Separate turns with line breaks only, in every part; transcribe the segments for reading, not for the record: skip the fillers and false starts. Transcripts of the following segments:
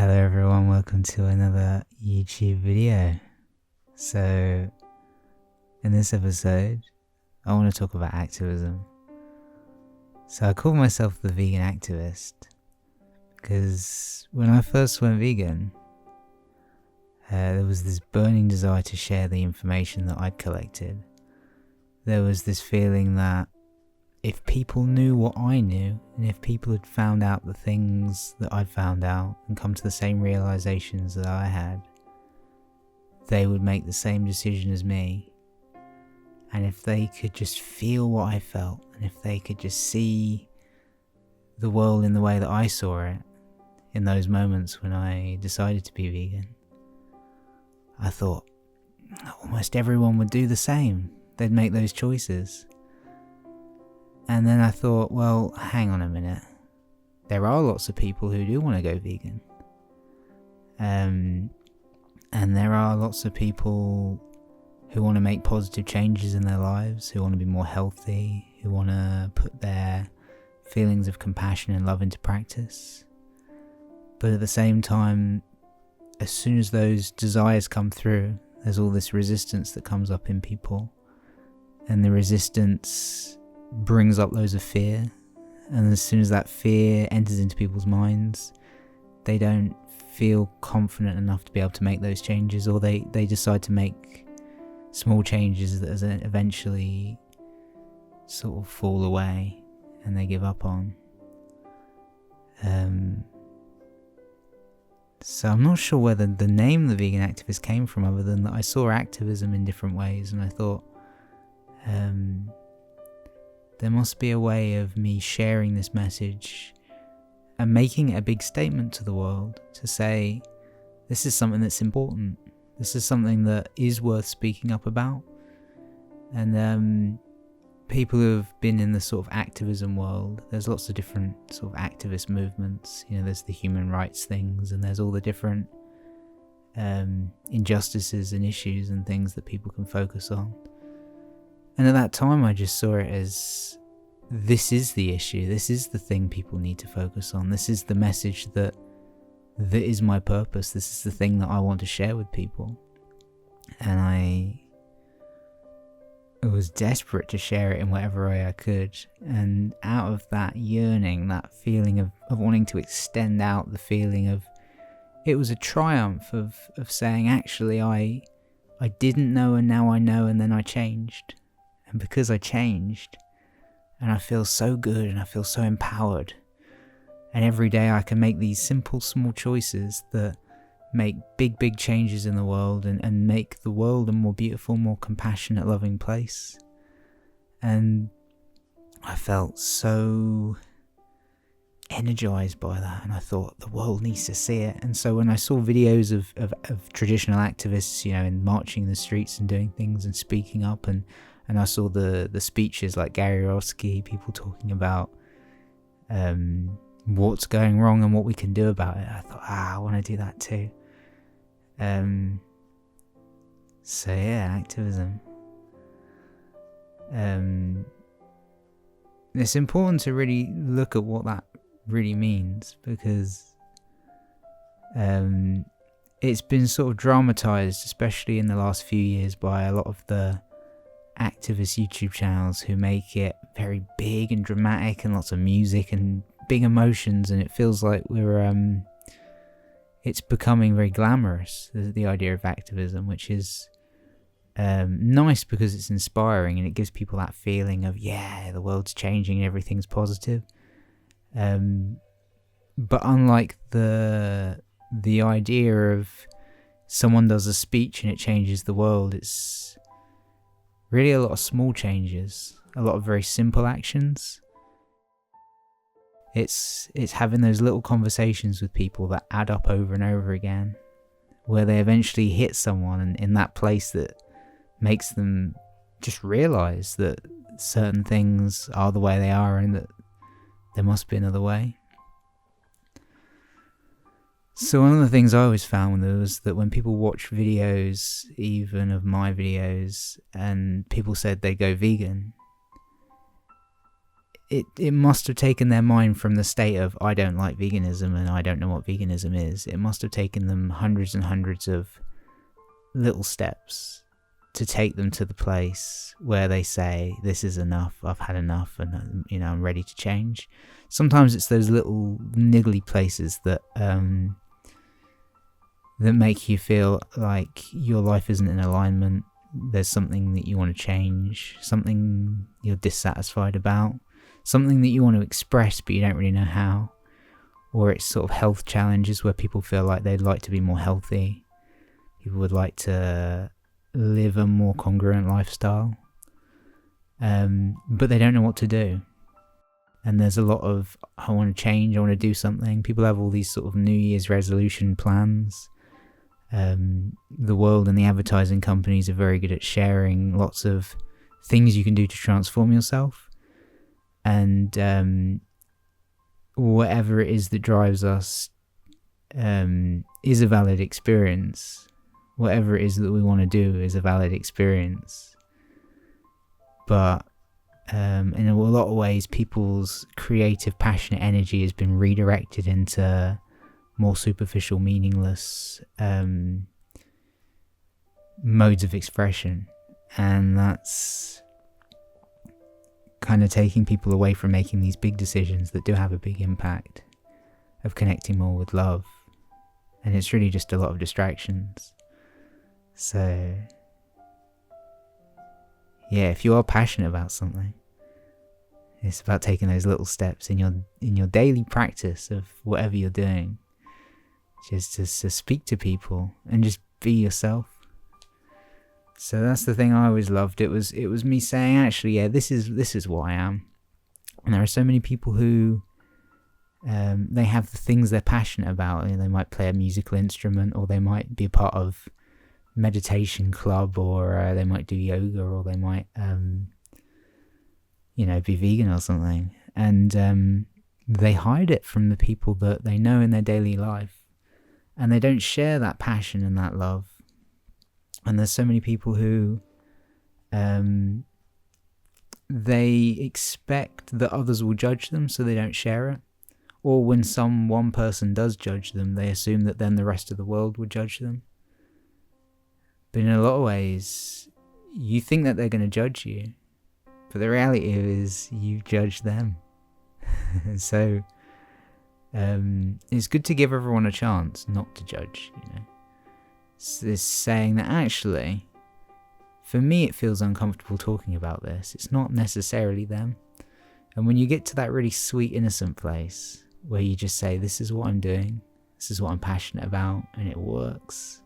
Hello everyone, welcome to another YouTube video. So, in this episode, I want to talk about activism. So I call myself the vegan activist because when I first went vegan, there was this burning desire to share the information that I'd collected. There was this feeling that if people knew what I knew, and if people had found out the things that I'd found out and come to the same realizations that I had, they would make the same decision as me. And if they could just feel what I felt, and if they could just see the world in the way that I saw it in those moments when I decided to be vegan, I thought almost everyone would do the same. They'd make those choices. And then I thought, well, hang on a minute. There are lots of people who do want to go vegan. And there are lots of people who want to make positive changes in their lives, who want to be more healthy, who want to put their feelings of compassion and love into practice. But at the same time, as soon as those desires come through, there's all this resistance that comes up in people. And the resistance brings up loads of fear, and as soon as that fear enters into people's minds, they don't feel confident enough to be able to make those changes, or they decide to make small changes that eventually sort of fall away and they give up on. So I'm not sure whether the name the vegan activist came from, other than that I saw activism in different ways, and I thought there must be a way of me sharing this message and making it a big statement to the world, to say, this is something that's important. This is something that is worth speaking up about. And people who have been in the sort of activism world, there's lots of different sort of activist movements. You know, there's the human rights things, and there's all the different injustices and issues and things that people can focus on. And at that time I just saw it as, this is the issue, this is the thing people need to focus on, this is the message that is my purpose, this is the thing that I want to share with people. And I was desperate to share it in whatever way I could, and out of that yearning, that feeling of wanting to extend out, the feeling of, it was a triumph of saying, actually I didn't know and now I know, and then I changed. And because I changed, and I feel so good and I feel so empowered, and every day I can make these simple small choices that make big changes in the world, and make the world a more beautiful, more compassionate, loving place. And I felt so energized by that, and I thought the world needs to see it. And so when I saw videos of traditional activists, you know, in marching in the streets and doing things and speaking up, and I saw the speeches like Gary Yourofsky, people talking about what's going wrong and what we can do about it, I thought, I want to do that too. So yeah, activism. It's important to really look at what that really means, because it's been sort of dramatized, especially in the last few years, by a lot of the activist YouTube channels who make it very big and dramatic, and lots of music and big emotions, and it feels like it's becoming very glamorous, the idea of activism, which is nice because it's inspiring and it gives people that feeling of, yeah, the world's changing and everything's positive. But unlike the idea of someone does a speech and it changes the world, it's really a lot of small changes, a lot of very simple actions. It's having those little conversations with people that add up over and over again, where they eventually hit someone in that place that makes them just realise that certain things are the way they are, and that there must be another way. So one of the things I always found was that when people watch videos, even of my videos, and people said they go vegan, it must have taken their mind from the state of, I don't like veganism and I don't know what veganism is. It must have taken them hundreds and hundreds of little steps to take them to the place where they say, this is enough, I've had enough, and I'm ready to change. Sometimes it's those little niggly places that that make you feel like your life isn't in alignment. There's something that you want to change, something you're dissatisfied about, something that you want to express but you don't really know how. Or it's sort of health challenges where people feel like they'd like to be more healthy. People would like to live a more congruent lifestyle, but they don't know what to do. And there's a lot of, I want to change, I want to do something. People have all these sort of New Year's resolution plans. The world and the advertising companies are very good at sharing lots of things you can do to transform yourself. And whatever it is that drives us is a valid experience. Whatever it is that we want to do is a valid experience. But in a lot of ways, people's creative, passionate energy has been redirected into more superficial, meaningless modes of expression. And that's kind of taking people away from making these big decisions that do have a big impact, of connecting more with love. And it's really just a lot of distractions. So yeah, if you are passionate about something, it's about taking those little steps in your daily practice of whatever you're doing, just to speak to people and just be yourself. So that's the thing I always loved. It was me saying, actually, yeah, this is what I am. And there are so many people who they have the things they're passionate about. They might play a musical instrument, or they might be a part of meditation club, or they might do yoga, or they might be vegan or something, and they hide it from the people that they know in their daily life, and they don't share that passion and that love. And there's so many people who they expect that others will judge them, so they don't share it. Or when one person does judge them, they assume that then the rest of the world will judge them. But in a lot of ways, you think that they're going to judge you, but the reality is you judge them. So it's good to give everyone a chance not to judge, It's saying that, actually, for me it feels uncomfortable talking about this. It's not necessarily them. And when you get to that really sweet, innocent place where you just say, this is what I'm doing, this is what I'm passionate about, and it works.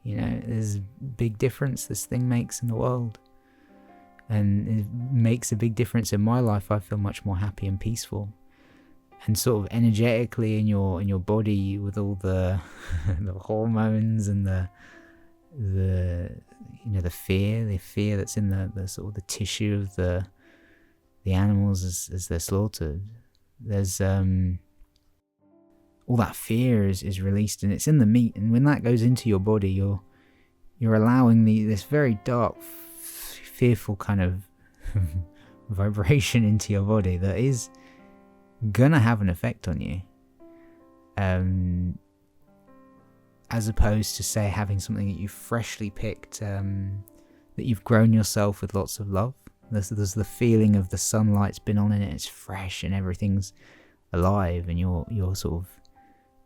There's a big difference this thing makes in the world. And it makes a big difference in my life. I feel much more happy and peaceful. And sort of energetically in your body, with all the the hormones and the fear that's in the sort of the tissue of the animals as they're slaughtered. There's all that fear is released, and it's in the meat. And when that goes into your body, you're allowing this very dark, fearful kind of vibration into your body that is gonna have an effect on you. As opposed to, say, having something that you freshly picked, that you've grown yourself with lots of love. There's the feeling of the sunlight's been on it, it's fresh and everything's alive, and you're sort of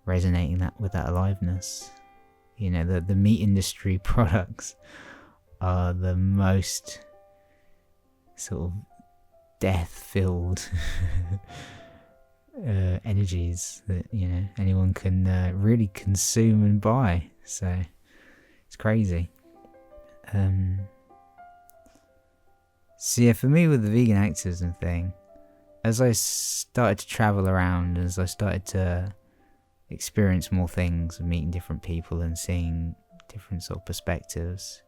resonating with that aliveness. The meat industry products are the most sort of death-filled energies that anyone can really consume and buy. So it's crazy. So yeah, for me with the vegan activism thing, as I started to travel around, as I started to experience more things and meeting different people and seeing different sort of perspectives,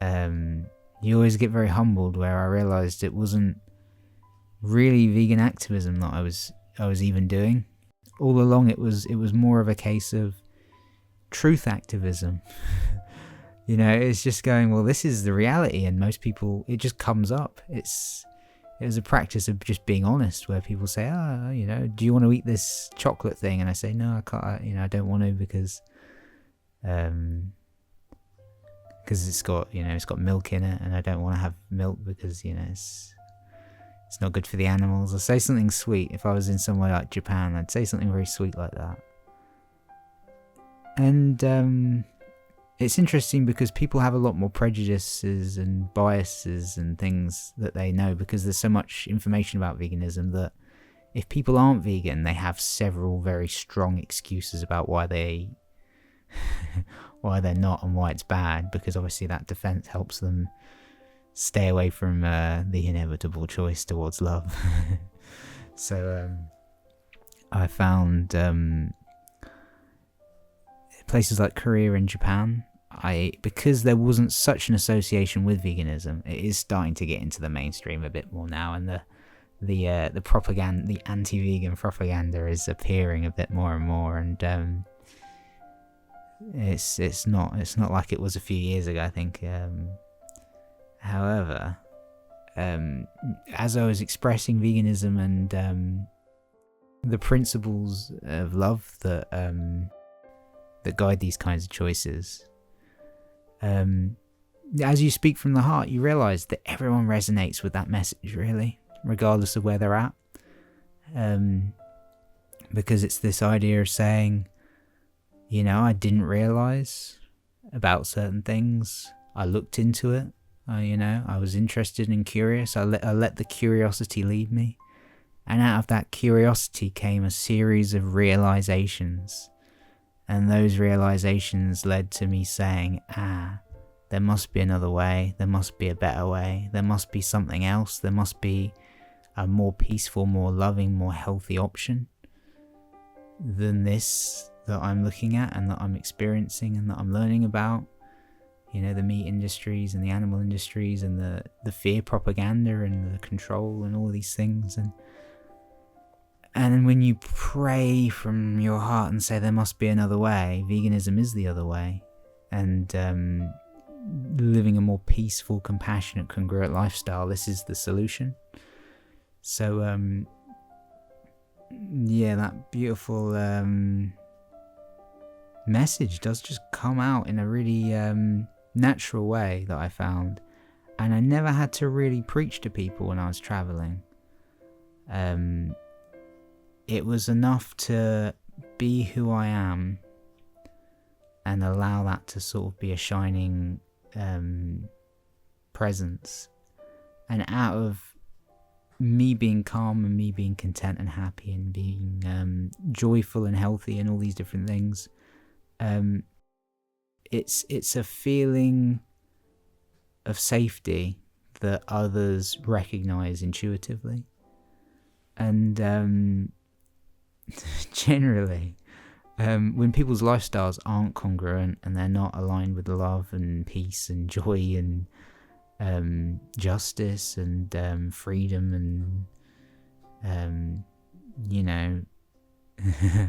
you always get very humbled, where I realised it wasn't really vegan activism that I was even doing. All along it was more of a case of truth activism. It's just going, well, this is the reality, and most people, it just comes up. It's it was a practice of just being honest, where people say, do you want to eat this chocolate thing? And I say, no, I can't, I don't want to because it's got milk in it, and I don't want to have milk because, it's not good for the animals. I'll say something sweet. If I was in somewhere like Japan, I'd say something very sweet like that. And it's interesting because people have a lot more prejudices and biases and things that they know, because there's so much information about veganism that if people aren't vegan, they have several very strong excuses about why they're not and why it's bad, because obviously that defense helps them stay away from the inevitable choice towards love. So I found places like Korea and Japan, because there wasn't such an association with veganism, it is starting to get into the mainstream a bit more now, and the propaganda, the anti-vegan propaganda, is appearing a bit more and more, and it's not like it was a few years ago, I think. However, as I was expressing veganism and the principles of love that guide these kinds of choices, as you speak from the heart, you realise that everyone resonates with that message, really, regardless of where they're at. Because it's this idea of saying, I didn't realise about certain things. I looked into it. I was interested and curious. I let the curiosity lead me. And out of that curiosity came a series of realizations. And those realizations led to me saying, there must be another way. There must be a better way. There must be something else. There must be a more peaceful, more loving, more healthy option than this that I'm looking at and that I'm experiencing and that I'm learning about. The meat industries and the animal industries and the fear propaganda and the control and all these things. And when you pray from your heart and say there must be another way, veganism is the other way. And living a more peaceful, compassionate, congruent lifestyle, this is the solution. So, that beautiful message does just come out in a really natural way that I found. And I never had to really preach to people when I was traveling. It was enough to be who I am and allow that to sort of be a shining presence. And out of me being calm and me being content and happy and being joyful and healthy and all these different things, it's a feeling of safety that others recognize intuitively. And generally, when people's lifestyles aren't congruent and they're not aligned with love and peace and joy and justice and freedom and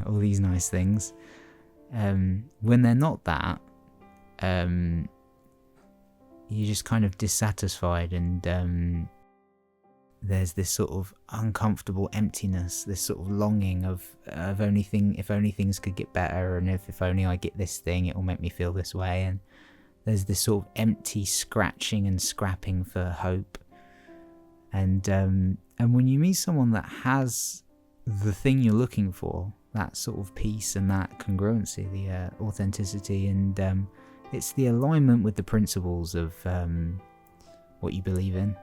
all these nice things, when they're not that, you're just kind of dissatisfied, and there's this sort of uncomfortable emptiness, this sort of longing of if only things could get better, and if only I get this thing, it will make me feel this way. And there's this sort of empty scratching and scrapping for hope. And when you meet someone that has the thing you're looking for, that sort of peace and that congruency, the authenticity, and it's the alignment with the principles of what you believe in.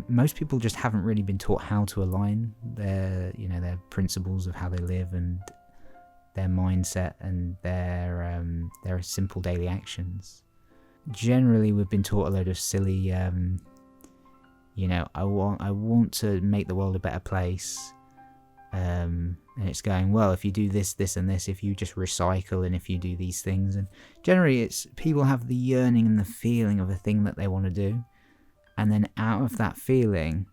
Most people just haven't really been taught how to align their principles of how they live and their mindset and their simple daily actions. Generally, we've been taught a load of silly, I want to make the world a better place. And it's going, well, if you do this, this and this, if you just recycle and if you do these things. And generally it's people have the yearning and the feeling of a thing that they want to do. And then out of that feeling,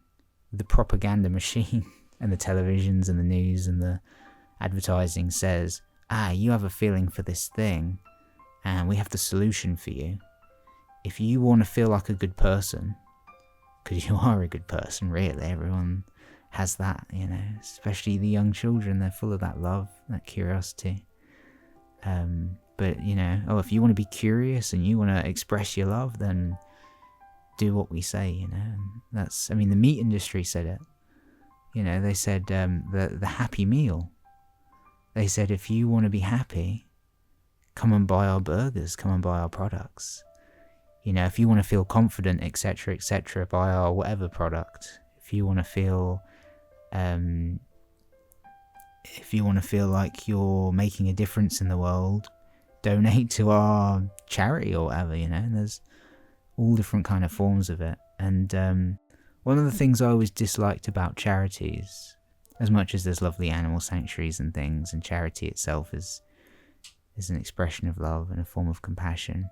the propaganda machine and the televisions and the news and the advertising says, you have a feeling for this thing and we have the solution for you. if you want to feel like a good person, because you are a good person, really, everyone has that, you know, especially the young children, they're full of that love, that curiosity. But, you know, if you want to be curious and you want to express your love, then do what we say, you know. That's, I mean, the meat industry said it. You know, they said the happy meal. They said, if you want to be happy, come and buy our burgers, come and buy our products. You know, if you want to feel confident, etc., buy our whatever product. If you want to feel like you're making a difference in the world, donate to our charity or whatever, you know. And there's all different kind of forms of it. And one of the things I always disliked about charities, as much as there's lovely animal sanctuaries and things, and charity itself is an expression of love and a form of compassion,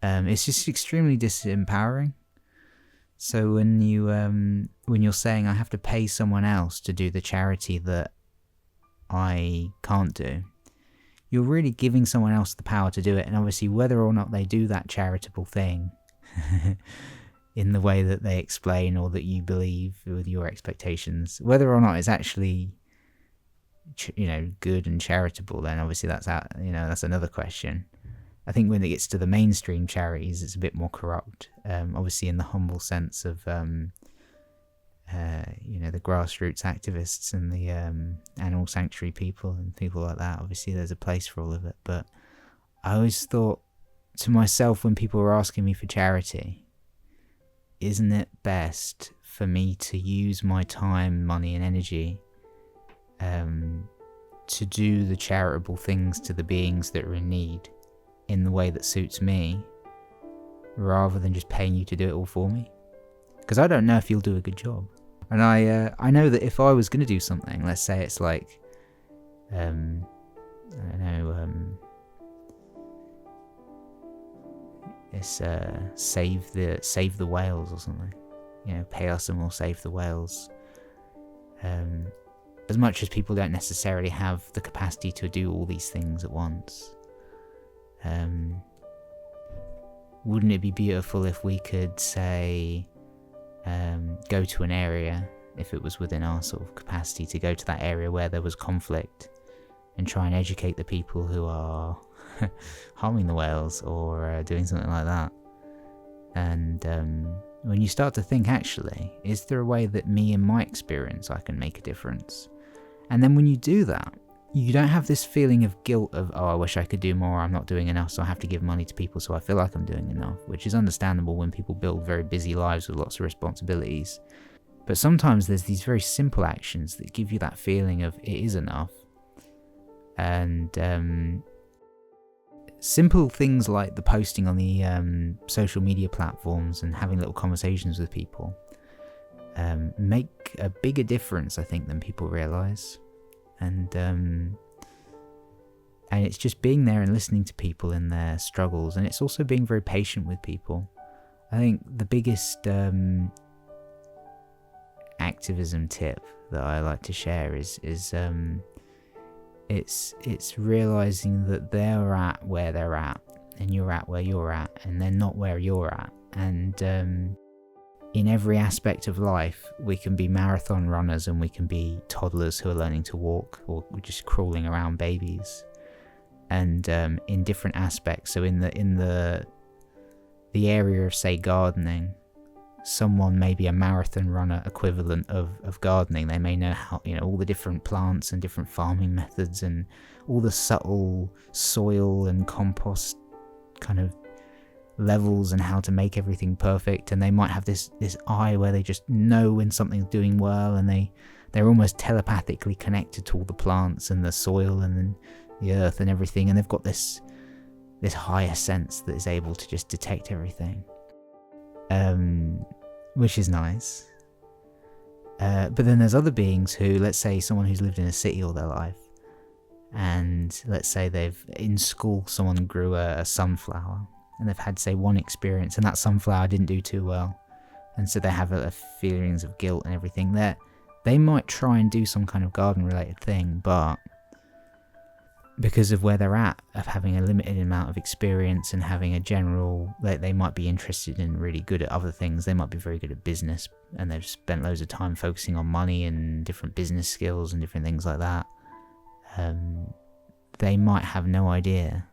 it's just extremely disempowering. So when you're saying I have to pay someone else to do the charity that I can't do, you're really giving someone else the power to do it. And obviously, whether or not they do that charitable thing in the way that they explain or that you believe with your expectations, whether or not it's actually, you know, good and charitable, then obviously that's another question. I think when it gets to the mainstream charities, it's a bit more corrupt. Obviously, in the humble sense of, you know, the grassroots activists and the animal sanctuary people and people like that. Obviously, there's a place for all of it. But I always thought to myself when people were asking me for charity, isn't it best for me to use my time, money, and energy to do the charitable things to the beings that are in need in the way that suits me, rather than just paying you to do it all for me? Because I don't know if you'll do a good job. And I know that if I was going to do something, let's say it's like, I don't know, it's save the whales or something. You know, pay us and we'll save the whales. As much as people don't necessarily have the capacity to do all these things at once, wouldn't it be beautiful if we could say, go to an area, if it was within our sort of capacity to go to that area where there was conflict, and try and educate the people who are harming the whales or doing something like that. And when you start to think, actually, is there a way that me, in my experience, I can make a difference? And then when you do that, you don't have this feeling of guilt of, oh, I wish I could do more, I'm not doing enough, so I have to give money to people so I feel like I'm doing enough, which is understandable when people build very busy lives with lots of responsibilities. But sometimes there's these very simple actions that give you that feeling of it is enough. And simple things like the posting on the social media platforms and having little conversations with people make a bigger difference, I think, than people realise. And it's just being there and listening to people in their struggles, and it's also being very patient with people. I think the biggest activism tip that I like to share is it's realizing that they're at where they're at and you're at where you're at, and they're not where you're at. And in every aspect of life, we can be marathon runners and we can be toddlers who are learning to walk, or just crawling around babies. And in different aspects, so in the area of, say, gardening, someone may be a marathon runner equivalent of gardening. They may know how, you know, all the different plants and different farming methods and all the subtle soil and compost kind of levels and how to make everything perfect. And they might have this eye where they just know when something's doing well, and they're almost telepathically connected to all the plants and the soil and then the earth and everything, and they've got this higher sense that is able to just detect everything, which is nice. But then there's other beings who, let's say someone who's lived in a city all their life, and let's say in school someone grew a sunflower, and they've had, say, one experience, and that sunflower didn't do too well, and so they have feelings of guilt and everything. They might try and do some kind of garden related thing, but because of where they're at, of having a limited amount of experience and having a general, they might be interested in really good at other things. They might be very good at business, and they've spent loads of time focusing on money and different business skills and different things like that. They might have no idea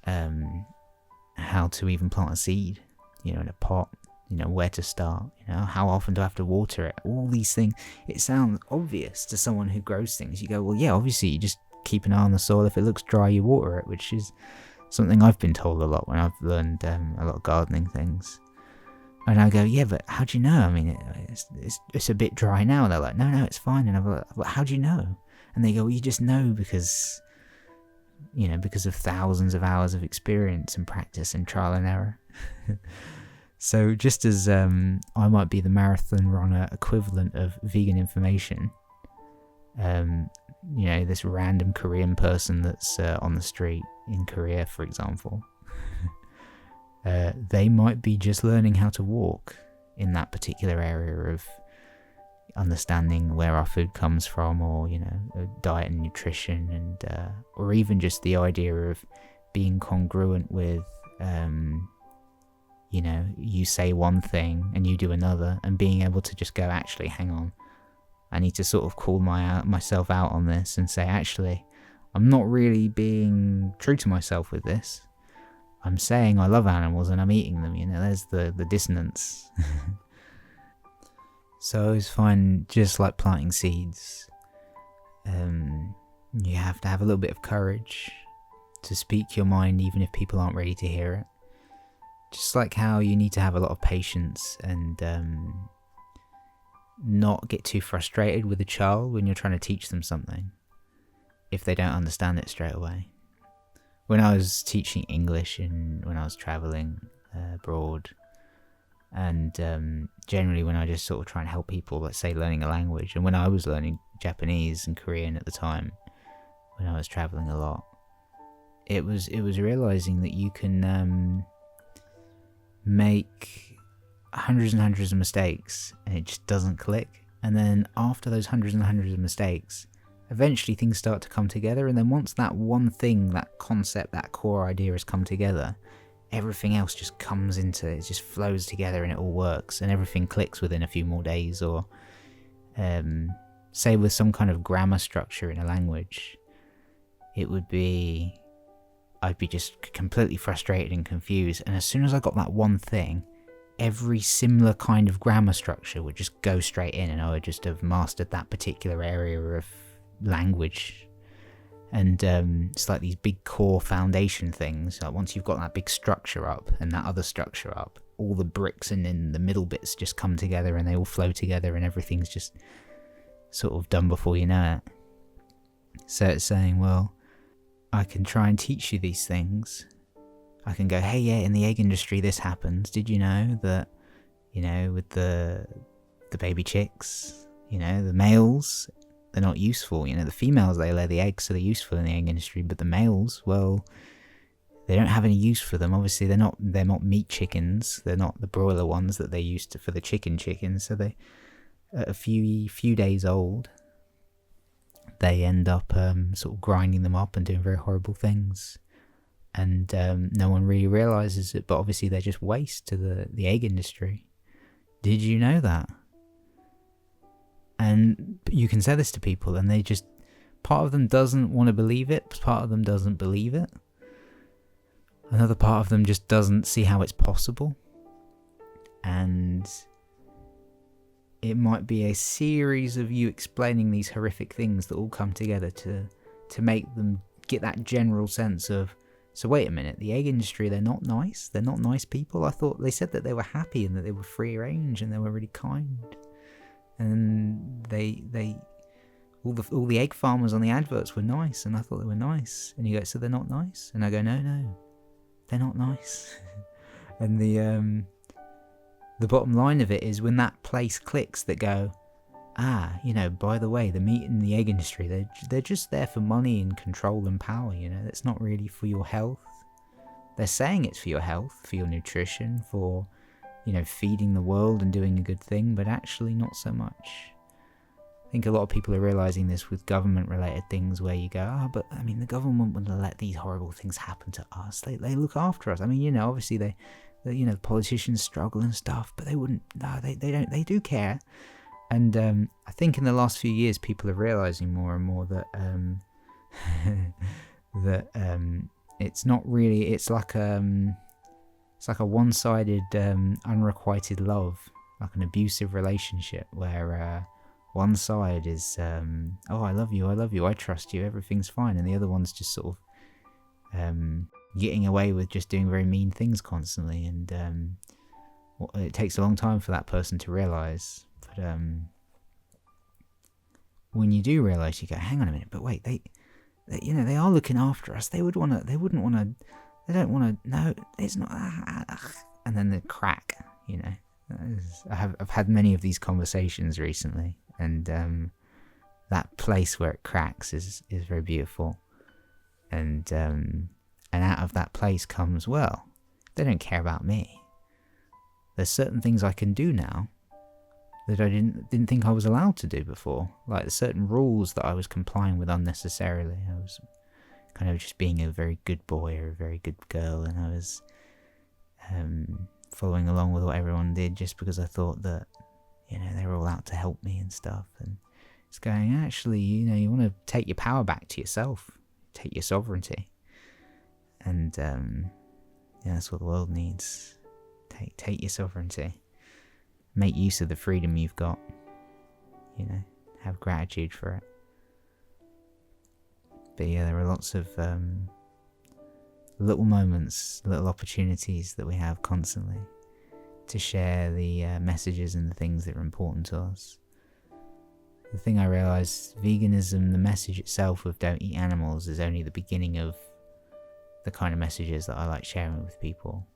how to even plant a seed, in a pot, where to start, how often do I have to water it? All these things, it sounds obvious to someone who grows things. You go, well, yeah, obviously you just keep an eye on the soil. If it looks dry, you water it, which is something I've been told a lot when I've learned a lot of gardening things. And I go, yeah, but how do you know? I mean, it's a bit dry now. And they're like, no, it's fine. And I'm like, well, how do you know? And they go, well, you just know because of thousands of hours of experience and practice and trial and error. So just as I might be the marathon runner equivalent of vegan information, this random Korean person that's on the street in Korea, for example, they might be just learning how to walk in that particular area of understanding where our food comes from, or diet and nutrition, and or even just the idea of being congruent with you say one thing and you do another, and being able to just go, actually, hang on, I need to sort of call myself out on this and say, actually, I'm not really being true to myself with this. I'm saying I love animals and I'm eating them, there's the dissonance. So I always find, just like planting seeds, you have to have a little bit of courage to speak your mind even if people aren't ready to hear it. Just like how you need to have a lot of patience and not get too frustrated with a child when you're trying to teach them something if they don't understand it straight away. When I was teaching English and when I was travelling abroad, and generally when I just sort of try and help people, let's say learning a language, and when I was learning Japanese and Korean at the time, when I was travelling a lot, it was realising that you can make hundreds and hundreds of mistakes and it just doesn't click. And then after those hundreds and hundreds of mistakes, eventually things start to come together, and then once that one thing, that concept, that core idea has come together, everything else just comes into it, just flows together, and it all works, and everything clicks within a few more days. Or say with some kind of grammar structure in a language, I'd be just completely frustrated and confused, and as soon as I got that one thing, every similar kind of grammar structure would just go straight in, and I would just have mastered that particular area of language. And it's like these big core foundation things. Like once you've got that big structure up and that other structure up, all the bricks and then the middle bits just come together and they all flow together, and everything's just sort of done before you know it. So it's saying, well, I can try and teach you these things. I can go, hey, yeah, in the egg industry this happens. Did you know that, with the baby chicks, the males, they're not useful. The females, they lay the eggs, so they're useful in the egg industry. But the males, well, they don't have any use for them. Obviously, they're not meat chickens. They're not the broiler ones that they used to for the chickens. So they, at a few days old, they end up sort of grinding them up and doing very horrible things. And no one really realises it, but obviously they're just waste to the egg industry. Did you know that? And you can say this to people and they just, part of them doesn't want to believe it, part of them doesn't believe it. Another part of them just doesn't see how it's possible. And it might be a series of you explaining these horrific things that all come together to make them get that general sense of, so wait a minute, the egg industry, they're not nice? They're not nice people? I thought they said that they were happy and that they were free range and they were really kind. And all the egg farmers on the adverts were nice, and I thought they were nice. And you go, so they're not nice? And I go, no, they're not nice. And the bottom line of it is when that place clicks, that go, by the way, the meat and the egg industry, they're just there for money and control and power, it's not really for your health. They're saying it's for your health, for your nutrition, for, feeding the world and doing a good thing, but actually not so much. I think a lot of people are realizing this with government related things where you go, oh, but I mean, the government wouldn't let these horrible things happen to us. They look after us. I mean, obviously they politicians struggle and stuff, but they wouldn't, no, they don't, they do care. And I think in the last few years, people are realizing more and more that it's not really, it's like a one-sided unrequited love, like an abusive relationship where one side is oh, I love you, I trust you, everything's fine, and the other one's just sort of getting away with just doing very mean things constantly. And it takes a long time for that person to realize, but when you do realize, you go, hang on a minute, but wait, they are looking after us. They don't want to, no, it's not, and then the crack, I've had many of these conversations recently, and that place where it cracks is very beautiful. And out of that place comes, well, they don't care about me. There's certain things I can do now that I didn't think I was allowed to do before. Like there's certain rules that I was complying with unnecessarily. I was kind of just being a very good boy or a very good girl, and I was following along with what everyone did just because I thought that, they were all out to help me and stuff. And it's going, actually, you want to take your power back to yourself, take your sovereignty. And that's what the world needs. Take your sovereignty. Make use of the freedom you've got. Have gratitude for it. But yeah, there are lots of little moments, little opportunities that we have constantly to share the messages and the things that are important to us. The thing I realised, veganism, the message itself of don't eat animals, is only the beginning of the kind of messages that I like sharing with people.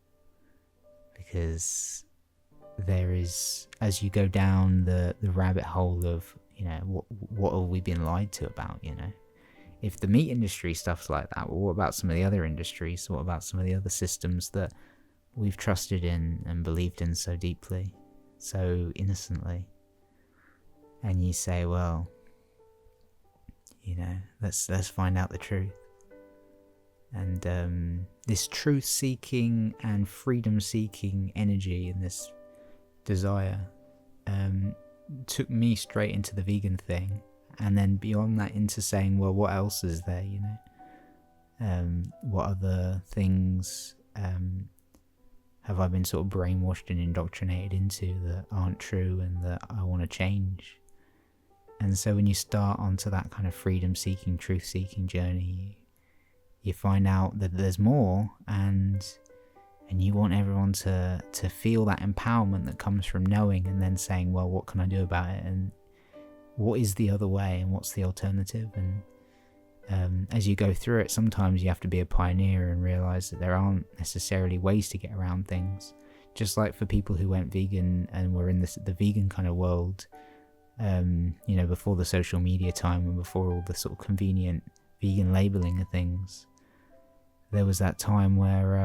Because there is, as you go down the rabbit hole of, what have we been lied to about, If the meat industry stuff's like that, well, what about some of the other industries? What about some of the other systems that we've trusted in and believed in so deeply, so innocently? And you say, well, let's find out the truth. And this truth-seeking and freedom-seeking energy and this desire took me straight into the vegan thing, and then beyond that into saying, well, what else is there, what other things have I been sort of brainwashed and indoctrinated into that aren't true and that I want to change? And so when you start onto that kind of freedom-seeking, truth-seeking journey, you find out that there's more, and you want everyone to feel that empowerment that comes from knowing and then saying, well, what can I do about it? And what is the other way, and what's the alternative? And as you go through it, sometimes you have to be a pioneer and realize that there aren't necessarily ways to get around things. Just like for people who went vegan and were in the vegan kind of world, before the social media time and before all the sort of convenient vegan labeling of things, there was that time where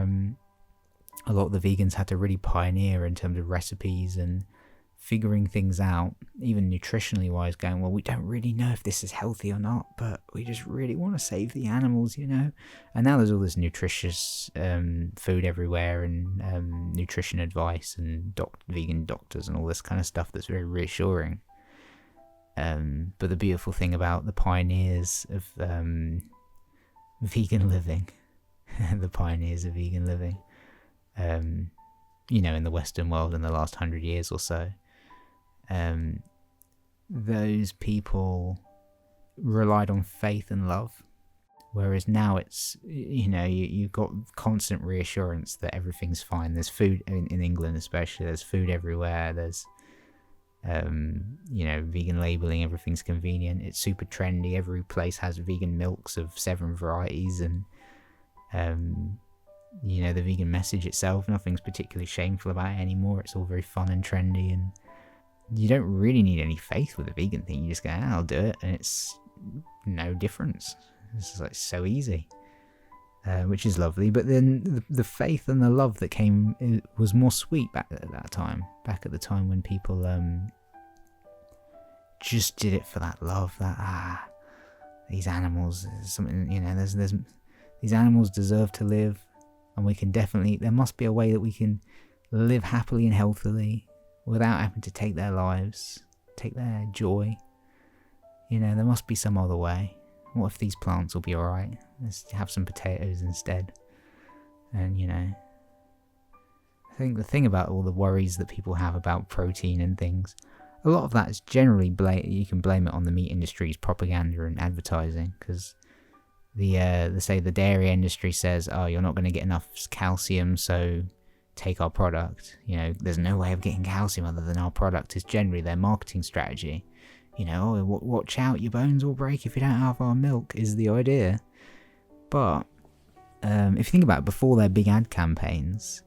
a lot of the vegans had to really pioneer in terms of recipes and figuring things out, even nutritionally wise, going, well, we don't really know if this is healthy or not, but we just really want to save the animals, And now there's all this nutritious food everywhere, and nutrition advice, and vegan doctors and all this kind of stuff that's very reassuring. But the beautiful thing about the pioneers of vegan living, the pioneers of vegan living, in the Western world in the last 100 years or so, those people relied on faith and love, whereas now it's, you've got constant reassurance that everything's fine. There's food in England especially, there's food everywhere, there's vegan labeling, everything's convenient, it's super trendy, every place has vegan milks of 7 varieties, and the vegan message itself, nothing's particularly shameful about it anymore. It's all very fun and trendy, and you don't really need any faith with a vegan thing. You just go, I'll do it, and it's no difference. It's like so easy, which is lovely. But then the faith and the love that came, it was more sweet back at the time when people just did it for that love, that these animals, something, there's these animals deserve to live, and we can definitely, there must be a way that we can live happily and healthily without having to take their lives, take their joy. There must be some other way. What if these plants will be alright? Let's have some potatoes instead. And I think the thing about all the worries that people have about protein and things, a lot of that is generally you can blame it on the meat industry's propaganda and advertising, because the dairy industry says, oh, you're not going to get enough calcium, so take our product. There's no way of getting calcium other than our product is generally their marketing strategy. Watch out, your bones will break if you don't have our milk is the idea. But if you think about it, before their big ad campaigns,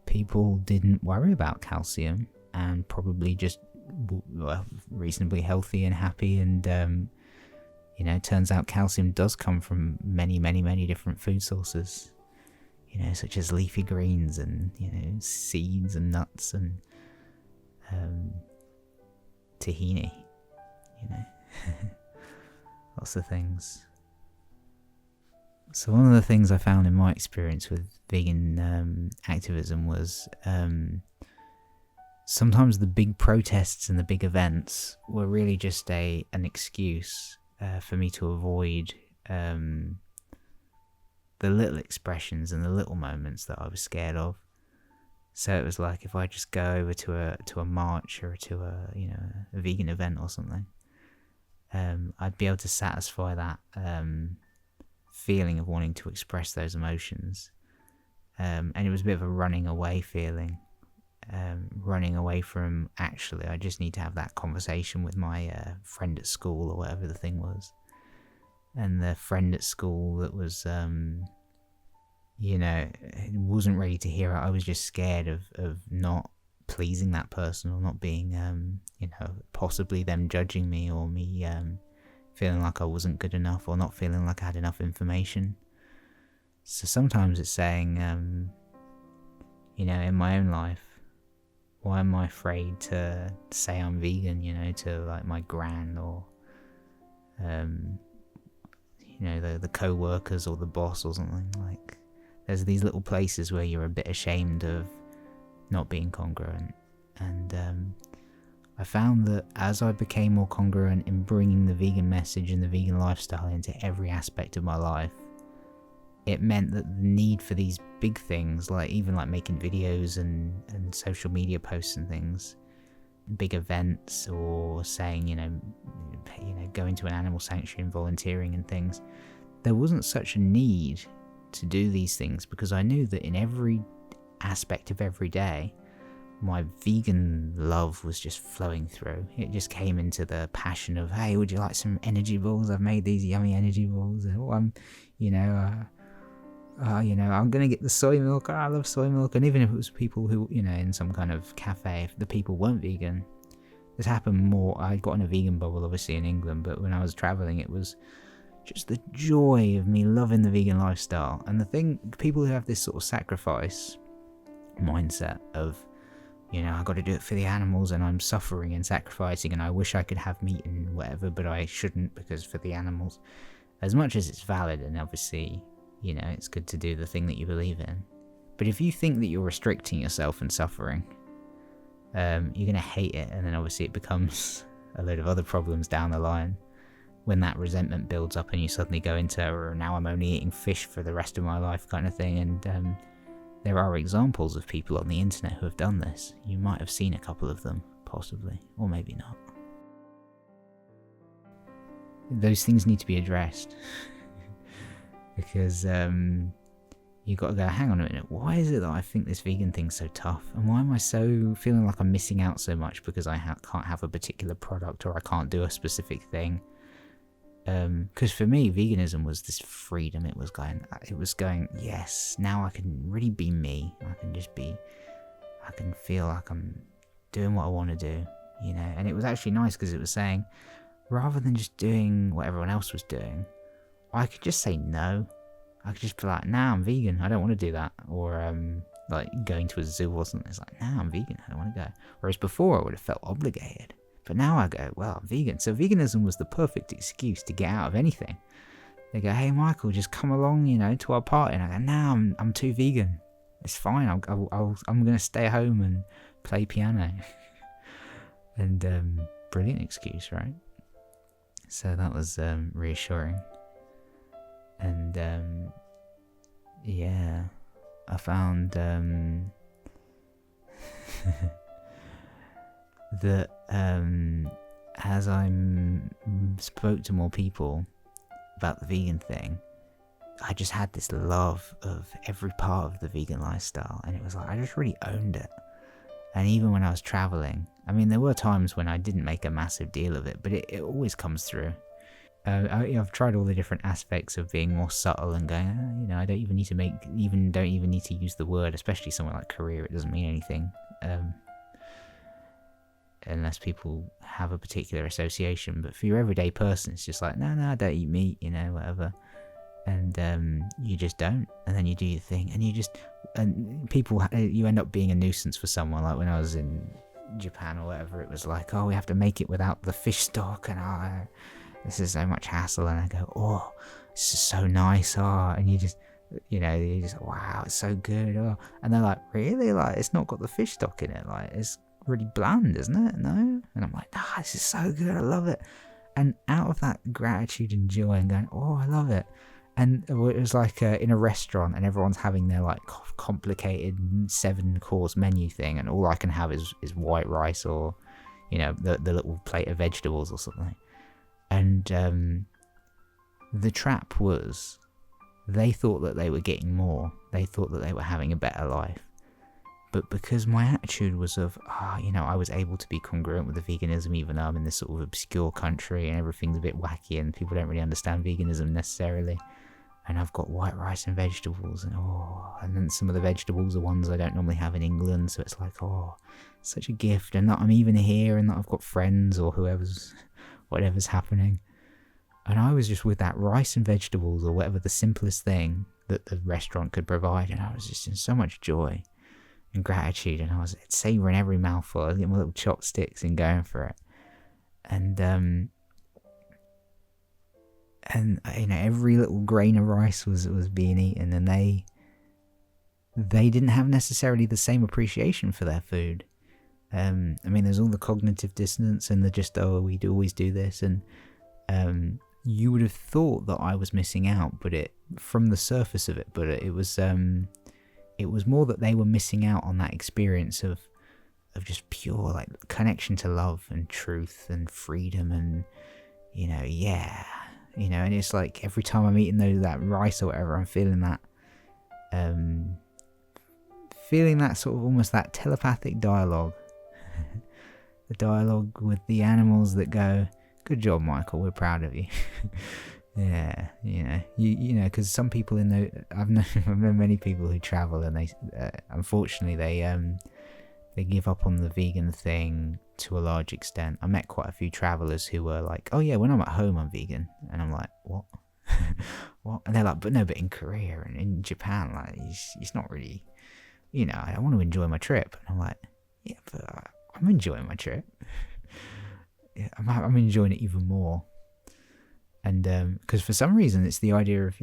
people didn't worry about calcium and probably just were reasonably healthy and happy. And turns out calcium does come from many, many, many different food sources, such as leafy greens and seeds and nuts and tahini, lots of things. So one of the things I found in my experience with vegan activism was sometimes the big protests and the big events were really just an excuse for me to avoid the little expressions and the little moments that I was scared of. So it was like, if I just go over to a march or to a vegan event or something, I'd be able to satisfy that feeling of wanting to express those emotions. And it was a bit of a running away feeling. Running away from, actually, I just need to have that conversation with my friend at school or whatever the thing was. And the friend at school that was, wasn't ready to hear it. I was just scared of not pleasing that person, or not being, possibly them judging me, or me feeling like I wasn't good enough, or not feeling like I had enough information. So sometimes it's saying, in my own life, why am I afraid to say I'm vegan, to like my gran, or, the co-workers or the boss or something. Like, there's these little places where you're a bit ashamed of not being congruent. And I found that as I became more congruent in bringing the vegan message and the vegan lifestyle into every aspect of my life, it meant that the need for these big things, like even like making videos and social media posts and things, big events, or saying, going to an animal sanctuary and volunteering and things, there wasn't such a need to do these things, because I knew that in every aspect of every day, my vegan love was just flowing through. It just came into the passion of, hey, would you like some energy balls? I've made these yummy energy balls. Oh, I'm going to get the soy milk. Oh, I love soy milk. And even if it was people who, in some kind of cafe, if the people weren't vegan, this happened more. I got in a vegan bubble, obviously, in England, but when I was traveling, it was just the joy of me loving the vegan lifestyle. And the thing, people who have this sort of sacrifice mindset of, I got to do it for the animals, and I'm suffering and sacrificing, and I wish I could have meat and whatever, but I shouldn't because for the animals. As much as it's valid, and obviously, it's good to do the thing that you believe in. But if you think that you're restricting yourself and suffering, you're going to hate it, and then obviously it becomes a load of other problems down the line when that resentment builds up and you suddenly go into, or now I'm only eating fish for the rest of my life kind of thing. And there are examples of people on the internet who have done this. You might have seen a couple of them, possibly, or maybe not. Those things need to be addressed. Because you've got to go, hang on a minute, why is it that I think this vegan thing's so tough? And why am I so feeling like I'm missing out so much because I can't have a particular product, or I can't do a specific thing? Because for me, veganism was this freedom. It was going, yes, now I can really be me. I can feel like I'm doing what I want to do, And it was actually nice because it was saying, rather than just doing what everyone else was doing, I could just say no. I could just be like, nah, I'm vegan, I don't want to do that. Or like going to a zoo or something, it's like, nah, I'm vegan, I don't want to go. Whereas before I would have felt obligated. But now I go, well, I'm vegan. So veganism was the perfect excuse to get out of anything. They go, hey, Michael, just come along, to our party. And I go, no, I'm too vegan. It's fine. I'm going to stay home and play piano. And brilliant excuse, right? So that was reassuring. And yeah, I found that as I spoke to more people about the vegan thing, I just had this love of every part of the vegan lifestyle, and it was like I just really owned it. And even when I was traveling, I mean, there were times when I didn't make a massive deal of it, but it always comes through. I've tried all the different aspects of being more subtle and going, I don't even need to use the word, especially somewhere like Korea. It doesn't mean anything unless people have a particular association. But for your everyday person, it's just like, no, I don't eat meat, whatever. And you just don't, and then you do your thing, and you end up being a nuisance for someone. Like when I was in Japan or whatever, it was like, oh, we have to make it without the fish stock, and this is so much hassle. And I go, oh, this is so nice, and you just wow, it's so good, and they're like, really? Like, it's not got the fish stock in it, like, it's really bland, isn't it? No? And I'm like, this is so good, I love it. And out of that gratitude and joy and going, oh, I love it. And it was like in a restaurant, and everyone's having their like complicated 7-course menu thing, and all I can have is white rice or, the little plate of vegetables or something. And the trap was, they thought that they were getting more. They thought that they were having a better life. But because my attitude was of, I was able to be congruent with the veganism, even though I'm in this sort of obscure country and everything's a bit wacky and people don't really understand veganism necessarily. And I've got white rice and vegetables, and then some of the vegetables are ones I don't normally have in England, so it's like, such a gift, and that I'm even here, and that I've got friends or whatever's happening. And I was just with that rice and vegetables or whatever, the simplest thing that the restaurant could provide, and I was just in so much joy and gratitude, and I was savouring every mouthful. I was getting my little chopsticks and going for it. And every little grain of rice was being eaten, and they didn't have necessarily the same appreciation for their food. I mean, there's all the cognitive dissonance and the just, we always do this, and you would have thought that I was missing out, but from the surface of it, but it was more that they were missing out on that experience of just pure like connection to love and truth and freedom, and and it's like every time I'm eating that rice or whatever, I'm feeling that sort of almost that telepathic dialogue, the dialogue with the animals that go, good job, Michael, we're proud of you. Yeah, because some people I've known many people who travel, and they unfortunately they give up on the vegan thing to a large extent. I met quite a few travelers who were like, oh yeah, when I'm at home I'm vegan, and I'm like, what? What? And they're like, but in Korea and in Japan, like, it's not really, I want to enjoy my trip. And I'm like, yeah, but I'm enjoying my trip. Yeah, I'm enjoying it even more. And because for some reason it's the idea of,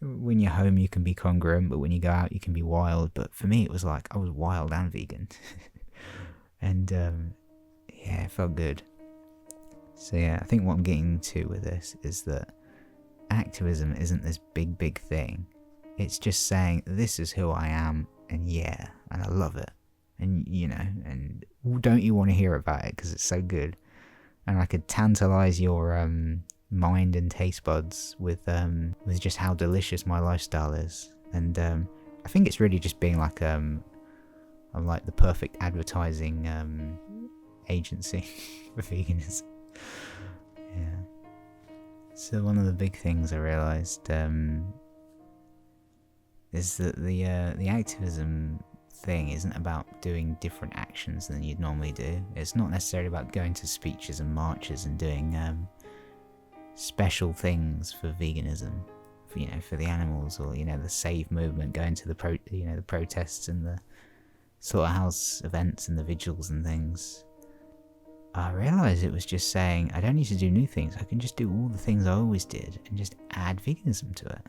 when you're home you can be congruent, but when you go out you can be wild. But for me it was like I was wild and vegan. And it felt good. So yeah, I think what I'm getting to with this is that activism isn't this big thing. It's just saying, this is who I am, and I love it. And and don't you want to hear about it, because it's so good. And I could tantalize your mind and taste buds with just how delicious my lifestyle is. And I think it's really just being like I'm like the perfect advertising agency for veganism. Yeah. So one of the big things I realised is that the activism thing isn't about doing different actions than you'd normally do. It's not necessarily about going to speeches and marches and doing special things for veganism, for the animals, or the Save movement, going to the the protests and the slaughterhouse events and the vigils and things. I realised it was just saying I don't need to do new things. I can just do all the things I always did and just add veganism to it.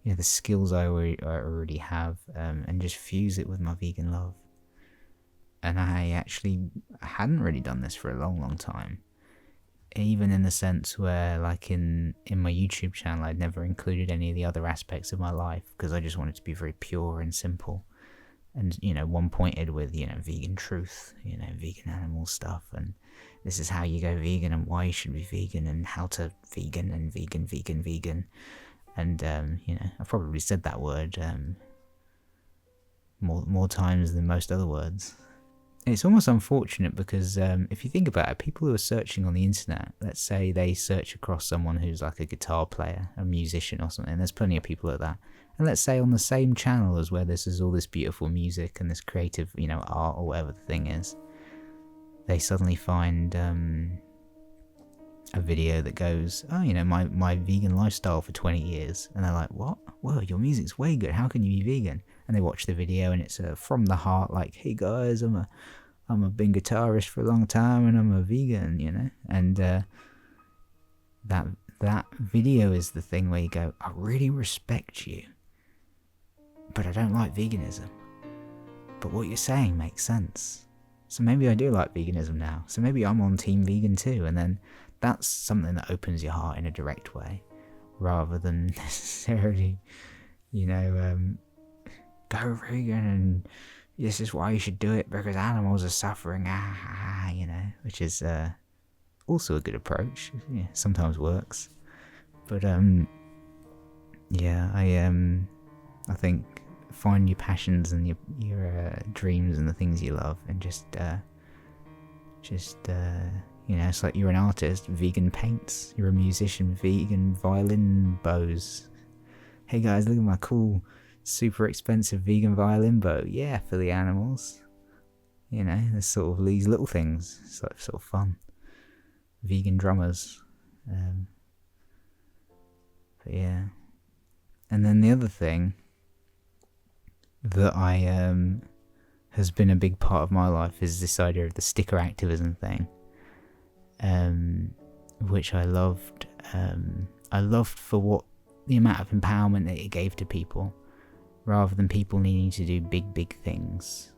You know, the skills I already have, and just fuse it with my vegan love. And I actually hadn't really done this for a long, long time. Even in the sense where, like in my YouTube channel, I'd never included any of the other aspects of my life because I just wanted to be very pure and simple. And, you know, one pointed with, you know, vegan truth, you know, vegan animal stuff, and this is how you go vegan and why you should be vegan and how to vegan and vegan. And, you know, I've probably said that word more times than most other words. It's almost unfortunate because if you think about it, people who are searching on the internet, let's say they search across someone who's like a guitar player, a musician or something, there's plenty of people like that. And let's say on the same channel as where this is all this beautiful music and this creative, you know, art or whatever the thing is, they suddenly find a video that goes, oh, you know, my vegan lifestyle for 20 years. And they're like, what? Whoa, your music's way good. How can you be vegan? And they watch the video and it's from the heart, like, hey guys, I'm a been guitarist for a long time and I'm a vegan, you know. And that video is the thing where you go, I really respect you, but I don't like veganism. But what you're saying makes sense. So maybe I do like veganism now. So maybe I'm on team vegan too. And then that's something that opens your heart in a direct way, rather than necessarily, you know, go vegan and this is why you should do it because animals are suffering, you know, which is also a good approach. Yeah, sometimes works, but yeah, I think find your passions and your dreams and the things you love, and just you know, it's like you're an artist, vegan paints. You're a musician, vegan violin bows. Hey guys, look at my cool, super expensive vegan violin bow. Yeah, for the animals. You know, there's sort of these little things. It's like sort of fun. Vegan drummers. But yeah. And then the other thing that I has been a big part of my life is this idea of the sticker activism thing. Which I loved. I loved for what the amount of empowerment that it gave to people. Rather than people needing to do big things,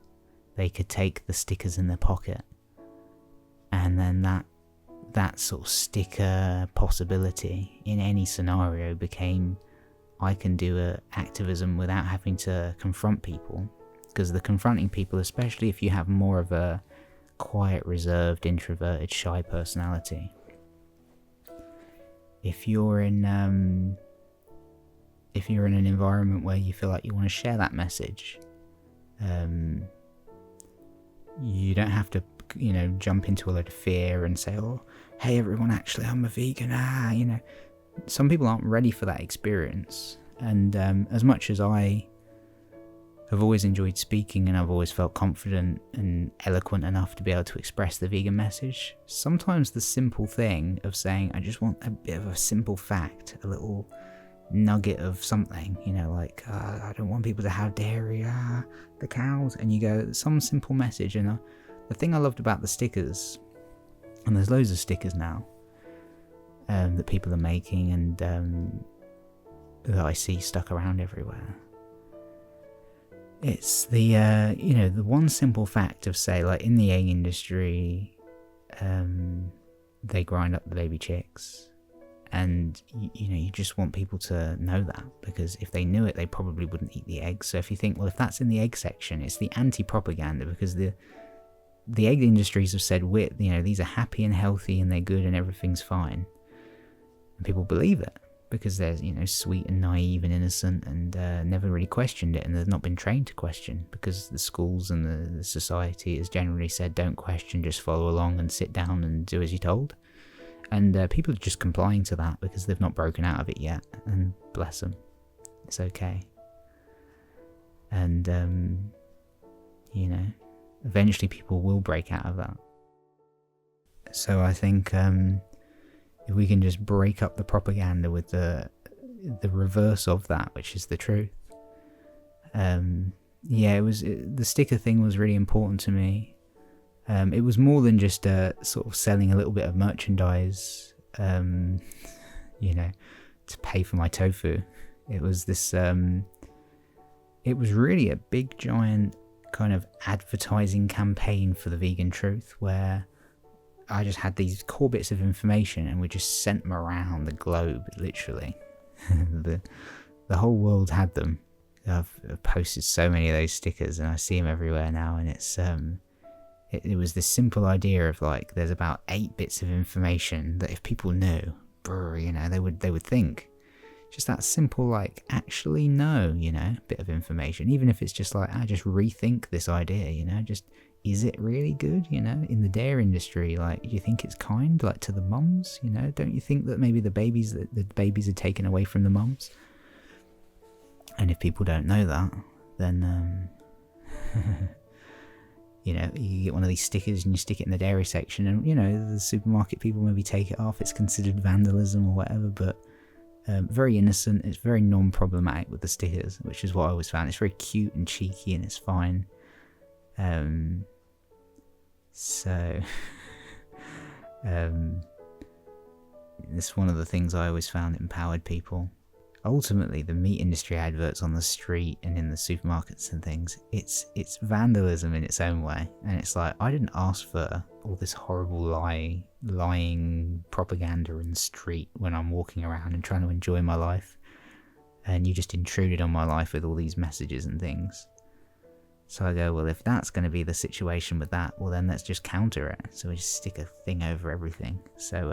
they could take the stickers in their pocket, and then that sort of sticker possibility in any scenario became, I can do activism without having to confront people. Because the confronting people, especially if you have more of a quiet, reserved, introverted, shy personality, if you're in an environment where you feel like you want to share that message, you don't have to, you know, jump into a lot of fear and say, oh, hey everyone, actually I'm a vegan, you know. Some people aren't ready for that experience, and as much as I have always enjoyed speaking and I've always felt confident and eloquent enough to be able to express the vegan message, sometimes the simple thing of saying, I just want a bit of a simple fact, a little nugget of something, you know, like, I don't want people to have dairy, the cows, and you go, some simple message. And the thing I loved about the stickers, and there's loads of stickers now that people are making and that I see stuck around everywhere. It's the, you know, the one simple fact of, say, like in the egg industry, they grind up the baby chicks. And, you know, you just want people to know that, because if they knew it, they probably wouldn't eat the eggs. So if you think, well, if that's in the egg section, it's the anti-propaganda, because the egg industries have said, you know, these are happy and healthy and they're good and everything's fine. And people believe it because they're, you know, sweet and naive and innocent and never really questioned it, and they've not been trained to question, because the schools and the society has generally said, don't question, just follow along and sit down and do as you're told. And people are just complying to that because they've not broken out of it yet, and bless them, it's okay. And you know, eventually people will break out of that. So I think if we can just break up the propaganda with the reverse of that, which is the truth. Yeah, the sticker thing was really important to me. It was more than just sort of selling a little bit of merchandise, you know, to pay for my tofu. It was this, it was really a big giant kind of advertising campaign for the Vegan Truth, where I just had these core bits of information and we just sent them around the globe, literally. The whole world had them. I've posted so many of those stickers and I see them everywhere now, and it's it was this simple idea of like, there's about 8 bits of information that if people knew, you know, they would think. Just that simple, like, actually know, you know, bit of information. Even if it's just like, I just rethink this idea, you know, just, is it really good, you know, in the dairy industry? Like, do you think it's kind, like, to the mums, you know? Don't you think that maybe the babies are taken away from the mums? And if people don't know that, then, you know, you get one of these stickers and you stick it in the dairy section, and, you know, the supermarket people maybe take it off. It's considered vandalism or whatever, but very innocent. It's very non-problematic with the stickers, which is what I always found. It's very cute and cheeky and it's fine. So, it's one of the things I always found empowered people. Ultimately, the meat industry adverts on the street and in the supermarkets and things, it's vandalism in its own way. And it's like, I didn't ask for all this horrible lying propaganda in the street when I'm walking around and trying to enjoy my life. And you just intruded on my life with all these messages and things. So I go, well, if that's going to be the situation with that, well then let's just counter it. So we just stick a thing over everything. So,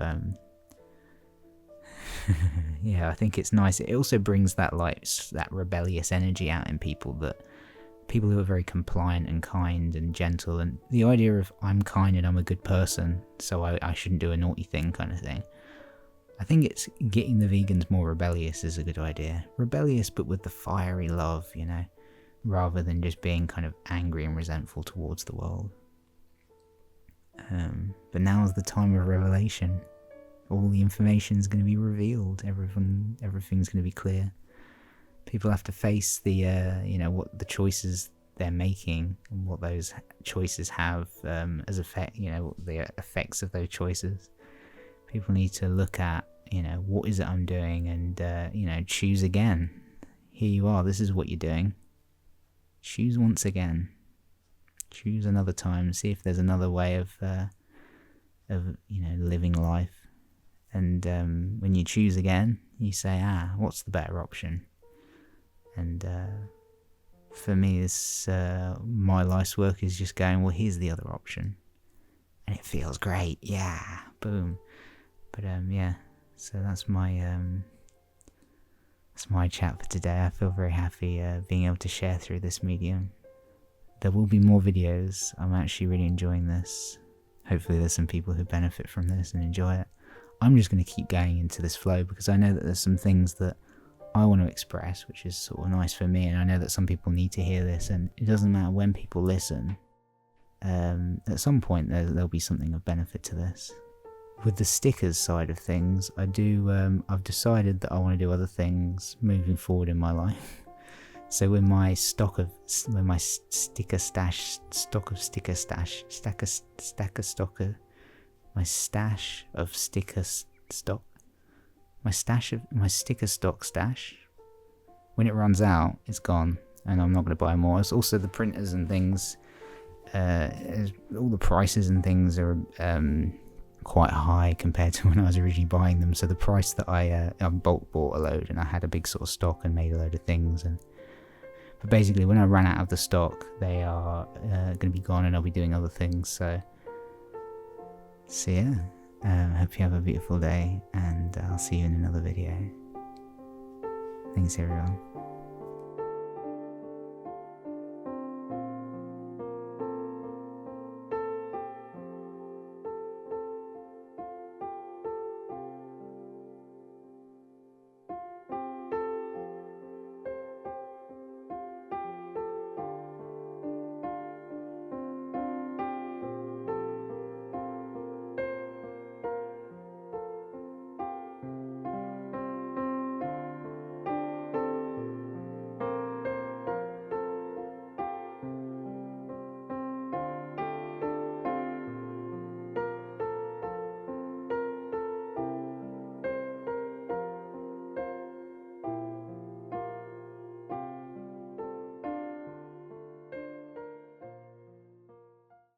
yeah, I think it's nice. It also brings that, like, that rebellious energy out in people, that people who are very compliant and kind and gentle, and the idea of I'm kind and I'm a good person, so I shouldn't do a naughty thing kind of thing. I think it's getting the vegans more rebellious is a good idea. Rebellious, but with the fiery love, you know, rather than just being kind of angry and resentful towards the world. But now's the time of revelation. All the information is going to be revealed. Everything's going to be clear. People have to face the, you know, what the choices they're making and what those choices have as effect. You know, the effects of those choices. People need to look at, you know, what is it I'm doing, and you know, choose again. Here you are. This is what you're doing. Choose once again. Choose another time. See if there's another way of you know, living life. And when you choose again, you say, what's the better option? And for me, this my life's work is just going, well, here's the other option. And it feels great. Yeah, boom. But yeah, so that's my chat for today. I feel very happy being able to share through this medium. There will be more videos. I'm actually really enjoying this. Hopefully there's some people who benefit from this and enjoy it. I'm just going to keep going into this flow because I know that there's some things that I want to express, which is sort of nice for me, and I know that some people need to hear this, and it doesn't matter when people listen. At some point there'll be something of benefit to this. With the stickers side of things, I've decided that I want to do other things moving forward in my life. So when my stock of sticker stash, my stash of sticker stock, my sticker stock stash, when it runs out, it's gone, and I'm not going to buy more. It's also the printers and things. All the prices and things are quite high compared to when I was originally buying them. So the price that I bulk bought a load, and I had a big sort of stock and made a load of things, but basically when I ran out of the stock, they are going to be gone, and I'll be doing other things. So yeah, I hope you have a beautiful day, and I'll see you in another video. Thanks everyone.